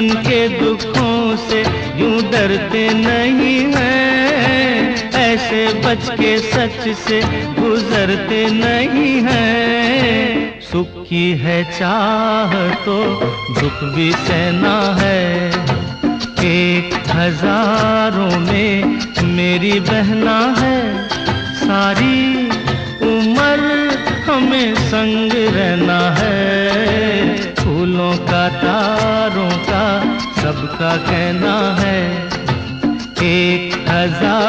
जीवन के दुखों से यूं डरते नहीं हैं, ऐसे बच के सच से गुजरते नहीं हैं। सुख की है चाह तो दुख भी सहना है, 1000 में मेरी बहना है। सारी उम्र हमें संग रहना है, फूलों का तारों का सबका कहना है 1000।